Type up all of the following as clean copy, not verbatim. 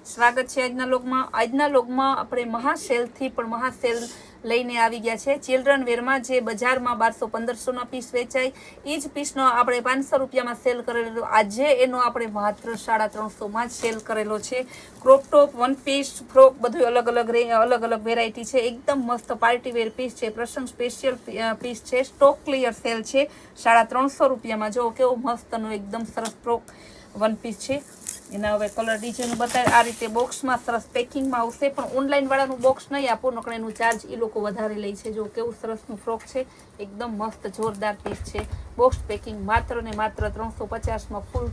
સ્વાગત છે આજના લોગમાં આપણે મહાસેલથી પણ મહાસેલ લઈને આવી ગયા છે ચિલ્ડ્રન વેરમાં જે બજારમાં 1200-1500 ના પીસ વેચાય એ જ પીસનો આપણે 500 રૂપિયામાં સેલ કરેલો આજે એનો આપણે માત્ર 350 માં જ સેલ કરેલો છે crop top one piece frock બધું અલગ અલગ વેરાયટી છે એકદમ મસ્ત પાર્ટી વેર પીસ છે પ્રસંગ સ્પેશિયલ પીસ છે સ્ટોક ક્લિયર સેલ છે 350 રૂપિયામાં જો કેવો મસ્તનો એકદમ સરસ ફ્રોક વન પીસ છે એના હવે કલર ડિઝાઇન બતાવે આ રીતે બોક્સમાં સરસ પેકિંગમાં આવશે પણ ઓનલાઈન વાળાનું બોક્સ નહીં આપો નકર એનું ચાર્જ એ લોકો વધારે લે છે જો કેવું સરસનું ફ્રોક છે એકદમ મસ્ત જોરદાર પીસ છે બોક્સ પેકિંગ માત્ર ને માત્ર 350માં ફૂલ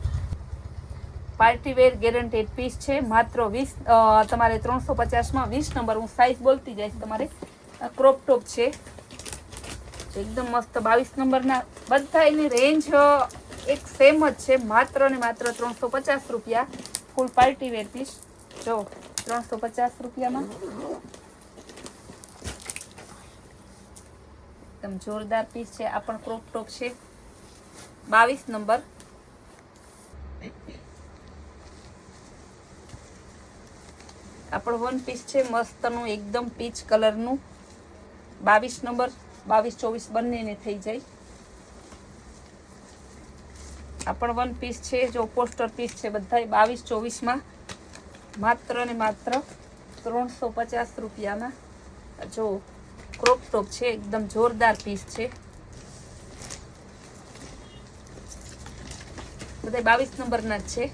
પાર્ટી વેર ગેરંટેડ પીસ છે માત્ર 20 તમારે 350માં 20 નંબર હું સાઈઝ બોલતી જઈશ તમારે ક્રોપ ટોપ છે એકદમ મસ્ત 22 નંબરના બધા એની રેન્જ એક સેમ જ છે માત્ર ને માત્ર 350 રૂપિયા ફૂલ પાર્ટી વેર પીસ જો 350 રૂપિયામાં એકદમ જોરદાર પીસ છે આ પણ ક્રોપ ટોપ છે 22 નંબર આ પણ વન પીસ છે મસ્તનું એકદમ પીચ કલરનું 22 નંબર 22-24 બંનેને થઈ જાય આ પણ વન પીસ છે જો પોસ્ટર પીસ છે બધાય 22-24માં માત્ર ને માત્ર 350 રૂપિયામાં જો ક્રોપ ટોપ છે એકદમ જોરદાર પીસ છે બધાય 22 નંબરના જ છે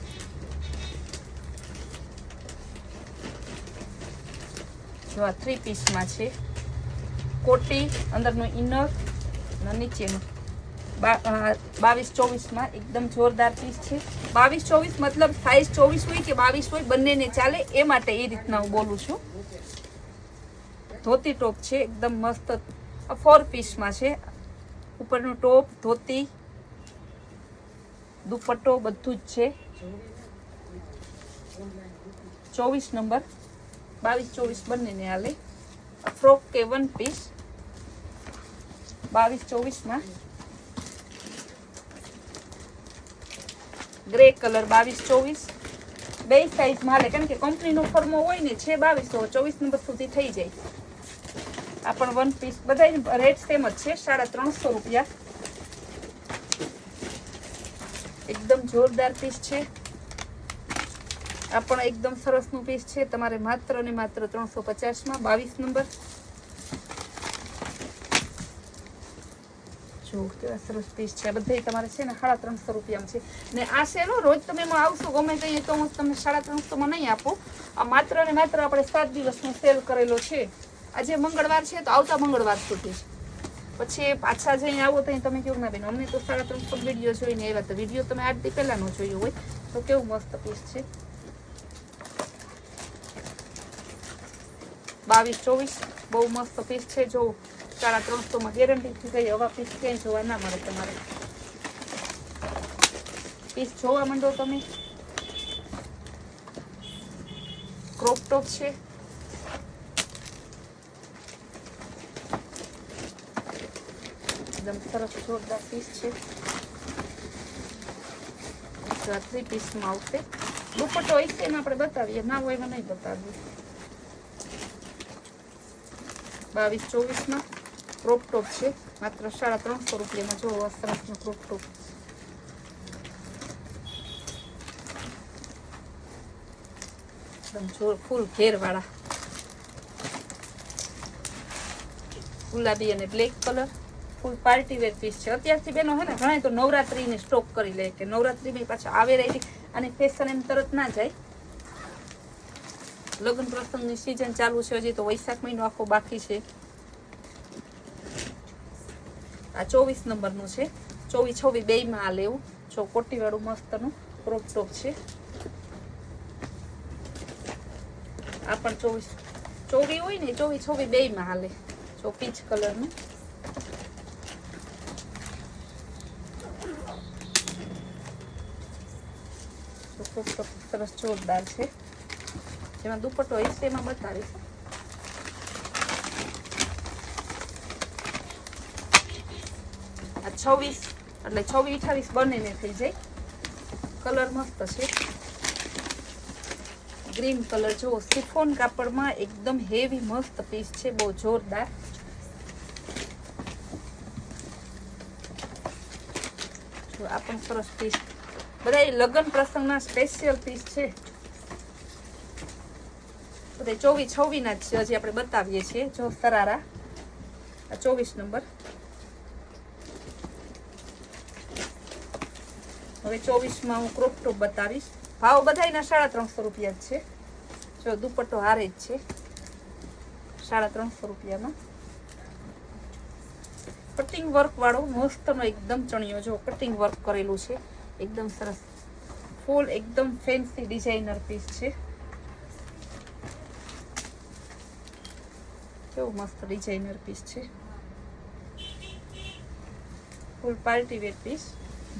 જો આ 3 પીસમાં છે કોટી અંદરનું ઇનર અને નીચેનું 22-24માં એકદમ જોરદાર પીસ છે 22-24 મતલબ સાઈઝ 24 હોય કે 22 હોય બંનેને ચાલે એ માટે એ રીતના હું બોલું છું ધોતી ટોપ છે એકદમ મસ્ત 4 પીસમાં છે ઉપરનું ટોપ ધોતી દુપટ્ટો બધું જ છે 24 નંબર 22-24 બંનેને હાલે ફ્રોક કે વન પીસ 22-24માં ગ્રે કલર 22-24 બે સાઈઝ માં હાલે કારણ કે કંપનીનો ફર્મો હોય ને છે 22-24 નંબર સુધી થઈ જાય આ પણ વન પીસ બધા રેટ સેમ જ છે 350 રૂપિયા એકદમ જોરદાર પીસ છે આ પણ એકદમ સરસનું પીસ છે તમારે માત્ર ને માત્ર 350માં 22 નંબર જો કેવા સરસ પીસ છે બધા તમારે છે ને 350 રૂપિયામાં છે ને આ સેલો રોજ તમે એમાં આવશો ગમે કહીએ તો હું તમને 350માં નહીં આપું આ માત્ર ને માત્ર આપણે 7 દિવસનો સેલ કરેલો છે આજે મંગળવાર છે તો આવતા મંગળવાર સુધી પછી પાછા જઈને આવો તો તમે કેવું ના બેન અમને તો 350 વિડીયો જોઈને આવ્યા તો વિડીયો તમે 8 દી પહેલાનો જોયો હોય તો કેવું મસ્ત પીસ છે 22-24 બહુ મસ્ત પીસ છે જો 350માં ગેરંટી થી ગઈ આવા પીસ ક્યાંય જોવા ના મળે તમારે પીસ જોવા માંડો તમે ક્રોપ ટોપ છે એકદમ સરસ જોરદાર પીસ છે 3 પીસમાં આવશે દુપટ્ટો હોય છે આપણે બતાવીએ ના હોય એમાં નહીં બતાવીએ 22-24માં ક્રોપ ટોપ છે માત્ર 350 રૂપિયામાં જો સરસનો ક્રોપ ટોપ એકદમ ફૂલ ઘેર વાળા ગુલાબી અને બ્લેક કલર ફૂલ પાર્ટી વેર પીસ છે અત્યારથી બેનો હે ને ઘણા તો નવરાત્રીને સ્ટોક કરી લે કે નવરાત્રીમાં પાછા આવે રહી અને ફેશન એમ તરત ના જાય લગ્ન પ્રસંગની સિઝન ચાલુ છે હજી તો વૈશાખ મહિનો આખો બાકી છે આ 24 નંબરનું છે 24-26 બેયમાં આ લેવું જો કોટીવાળું મસ્તનું ક્રોપ ટોપ છે આ પણ 24 હોય ને 24-26 બેયમાં હાલે જો પીચ કલરનું ક્રોપ ટોપ સરસ જોરદાર છે જેમાં દુપટ્ટો હોય છે એમાં બતાવીશ આ 26 એટલે 26-28 બંનેને થઈ જાય કલર મસ્ત છે ગ્રીન કલર જો સિફોન કાપડમાં એકદમ હેવી મસ્ત પીસ છે, બહુ જોરદાર. જો આ પણ સરસ પીસ, બધા લગ્ન પ્રસંગના સ્પેશિયલ પીસ છે. બધા 24-26 ના જ હજી આપણે બતાવીએ છીએ. જો સરારા આ 24 નંબર. હવે 24માં હું ક્રોપ ટોપ બતાવીશ. ભાવ બધાયના 350 રૂપિયા જ છે. જો દુપટ્ટો હારે જ છે 350 રૂપિયામાં. કટિંગ વર્ક વાળો મસ્તનો એકદમ ચણિયો, જો કટિંગ વર્ક કરેલું છે, એકદમ સરસ ફૂલ એકદમ ફેન્સી ડિઝાઇનર પીસ છે. કેવું મસ્ત ડિઝાઇનર પીસ છે, full party wear piece.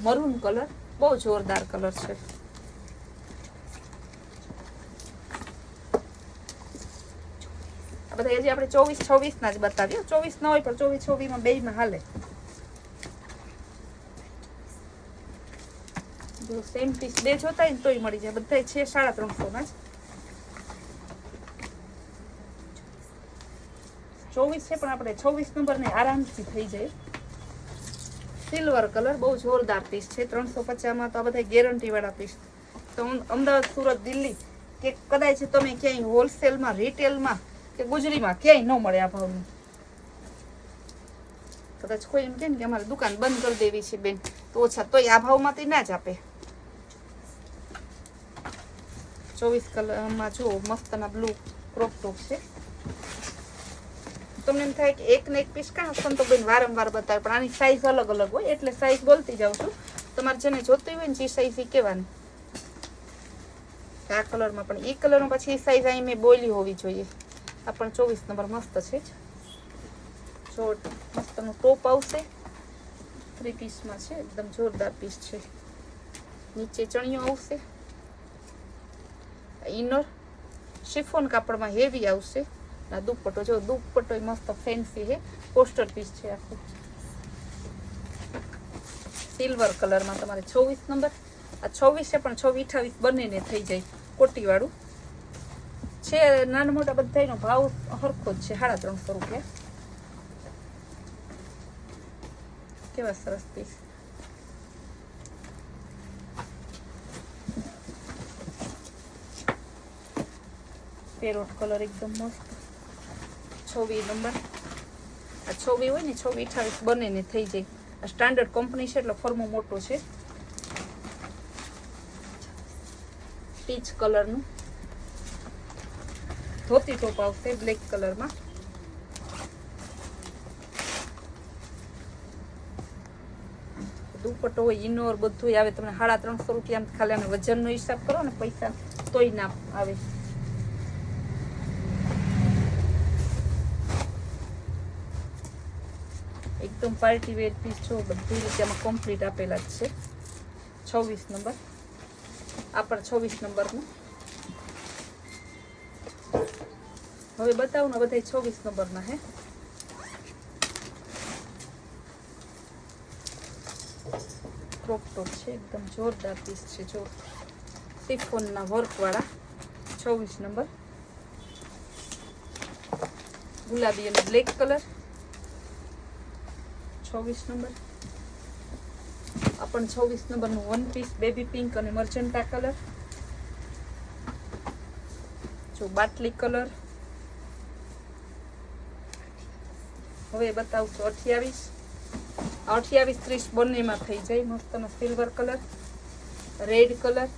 Maroon colour, બહુ જોરદાર કલર છે. આ બધા હજી આપણે 24-26 ના જ બતાવીએ. 24 ના હોય પણ 24-26 માં બેયમાં હાલે. જો સેમ પીસ બે જોતા હોય ને તોય મળી જાય. બધા છે 350 ના જ. 24 છે પણ આપણે 26 નંબર ને આરામથી થઈ જાય. સિલ્વર કલર, બહુ જોરદાર પીસ છે. 350 માં તો આ બધા ગેરંટી વાળા પીસ. તો અમદાવાદ, સુરત, દિલ્હી કે કદાચ તમે ક્યાંય હોલસેલમાં, રિટેલમાં કે ગુજરીમાં ક્યાંય ન મળે આ ભાવનું. કદાચ કોઈ એમ કહે ને કે અમારે દુકાન બંધ કરી દેવી છે બેન, તો ઓછા તોય આ ભાવમાંથી ના જ આપે. 24 કલરમાં જો મસ્તના બ્લુ ક્રોપ ટોપ છે. તમને એમ થાય કે એક ને એક પીસ કાં સંતોબેન વારંવાર બતાવે, પણ આની સાઈઝ અલગ અલગ હોય એટલે સાઈઝ બોલતી જાઉં છું. તમારે જેને જોતી હોય ને જે સાઈઝ એ કહેવાની. આ કલરમાં પણ એ કલરમાં પછી એ સાઈઝ અહીં મેં બોલી હોવી જોઈએ. આ પણ 24 નંબર મસ્ત છે. જો મસ્તનું ટોપ આવશે, 3 પીસમાં છે, એકદમ જોરદાર પીસ છે. નીચે ચણિયો આવશે, ઇનર શિફોન કાપડમાં હેવી આવશે. આ દુપટ્ટો, જો દુપટ્ટો મસ્ત ફેન્સી છે, પોસ્ટર પીસ છે આખું. સિલ્વર કલરમાં તમારે 24 નંબર. આ 24 છે પણ 24-28 બંનેને થઈ જાય. કોટી વાળું છે. નાના મોટા બધાનો ભાવ સરખો જ છે, 350 રૂપિયા. કેવા સરસ પીસ. પેરોટ કલર એકદમ મસ્ત. 26 નંબર. આ 26 હોય ને 26-28 બંનેને થઈ જાય. આ સ્ટાન્ડર્ડ કંપની છે એટલે ફોર્મો મોટો છે. પીચ કલરનું ધોતી ટોપ આવશે બ્લેક કલરમાં. દુપટ્ટો હોય, ઇનોર બધું આવે. તમને 350 રૂપિયા ખાલી આને વજનનો હિસાબ કરો ને પૈસા તોય ના આવે. એકદમ પાર્ટી વેર પીસ છો, બધી રીતે આમાં કમ્પ્લીટ આપેલા જ છે. 26 નંબર. આ પણ 26 નંબરનું. હવે બતાવું ને બધા 26 નંબરના હે. ક્રોપ ટોપ છે, એકદમ જોરદાર પીસ છે. જો સિફોનના વર્ક વાળા 26 નંબર. ગુલાબી અને બ્લેક કલર 26 નંબર. આ પણ 26 નંબરનું વન પીસ, બેબી પિંક અને મર્જન્ટા કલર. જો બાટલી કલર. હવે બતાવશું 28-30 બંનેમાં થઈ જાય. મસ્તનો સિલ્વર કલર, રેડ કલર,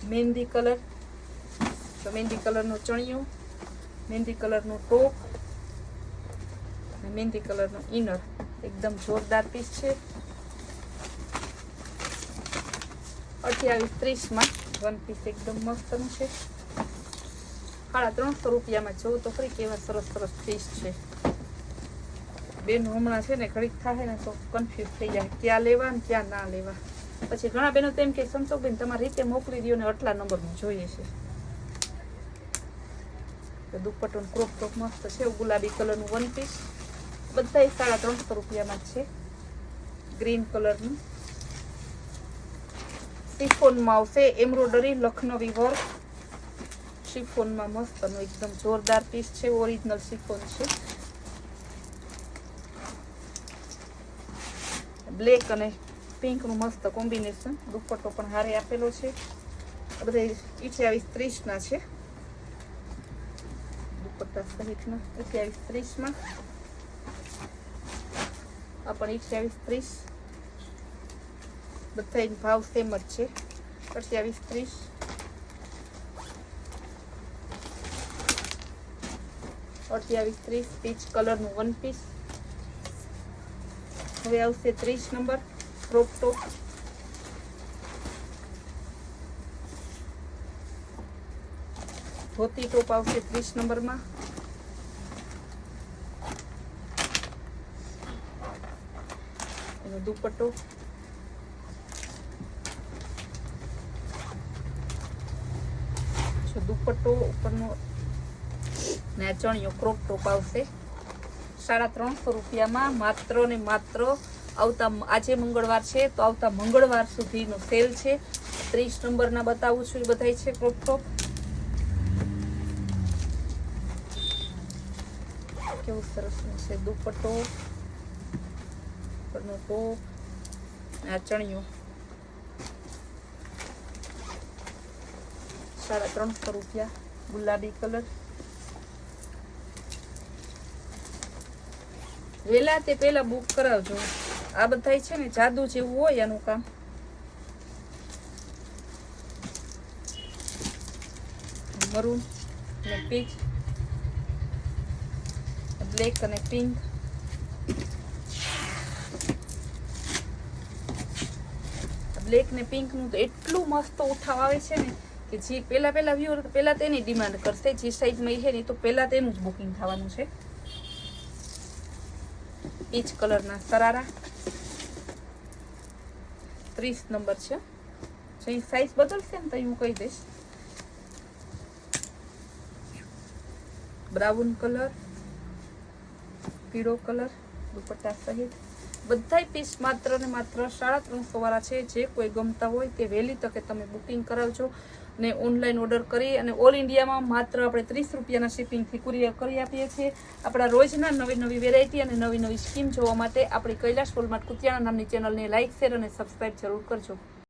મહેંદી કલર. તો મહેંદી કલરનો ચણિયો, મહેંદી કલરનો ટોપ, મહેંદી કલરનો ઇનર. એકદમ જોરદાર પીસ છે. 28-30માં વન પીસ એકદમ મસ્તનું છે. 350 રૂપિયામાં જોઉં તો ખરી કેવા સરસ સરસ પીસ છે. બેન હમણાં છે ને ઘડીક થાય ને તો કન્ફ્યુઝ થઈ જાય ક્યાં લેવા ને ક્યાં ના લેવા. પછી ઘણા બહેનો તો એમ કે સંતોષબેન તમારી રીતે મોકલી દો ને આટલા નંબરનું જોઈએ છે. દુપટ્ટો ક્રોપ ટોપ મસ્ત છે. ગુલાબી કલરનું વન પીસ, બધા 350 રૂપિયામાં જ છે. ગ્રીન કલરનું શિફોનમાં આવશે, એમ્બ્રોઇડરી લખનવી વર્ક શિફોનમાં મસ્તનું એકદમ જોરદાર પીસ છે, ઓરિજિનલ શિફોન છે. બ્લેક અને પિંક નું મસ્ત કોમ્બિનેશન. દુપટ્ટો પણ હારે આપેલો છે. આ બધા 28-30 ના છે દુપટ્ટા સહિતના. 28-30 માં આ પણ 28-30. બધા ભાવ સેમ જ છે. 28-30. પીચ કલરનું વન પીસ. હવે આવશે 30 નંબર ક્રોપ ટોપ. ધોતી ટોપ આવશે 30 નંબરમાં. એનો દુપટ્ટો દુપટ્ટો ઉપરનો ને આ ચણિયો ક્રોપ ટોપ આવશે 350 રૂપિયામાં. માત્ર ને માત્ર આવતા આજે મંગળવાર છે તો આવતા મંગળવાર સુધીનો સેલ છે. 30 નંબરના બતાવું છું એ બધાય છે ક્રોપ ટોપ. કેવું સરસ છે દુપટ્ટો ઉપરનો ટોપ આ ચણિયો 350 રૂપિયા. ગુલાબી કલર. વેલા તે પેલા બુક કરાવજો. આ બધા છે ને જાદુ જેવું હોય આનું કામ. મરૂન અને પીચ, બ્લેક અને પિંક. બ્લેક ને પિંક નું તો એટલું મસ્ત ઉઠાવ આવે છે ને કે જે પેલા વ્યુઅર પેલા તેની ડિમાન્ડ કરશે. જે સાઈડમાં છે ને તો પેલા તેનું જ બુકિંગ થવાનું છે. પીચ કલરના સરારા 30 નંબર છે. જે સાઈઝ બદલશે ને તો હું કહી દઈશ. બ્રાઉન કલર, પીળો કલર દુપટ્ટા સહિત બધાય પીસ માત્ર ને માત્ર 350 વાળા છે. જે કોઈ ગમતા હોય તે વહેલી તકે તમે બુકિંગ કરાવજો ને ઓનલાઈન ઓર્ડર કરી. અને ઓલ ઇન્ડિયામાં માત્ર આપણે 30 રૂપિયાના શિપિંગથી કુરિયર કરી આપીએ છીએ. આપણા રોજના નવી વેરાયટી અને નવી સ્કીમ જોવા માટે આપણી કૈલાશ વોલમાર્ટ કુતિયાણા નામની ચેનલને લાઇક, શેર અને સબસ્ક્રાઈબ જરૂર કરજો.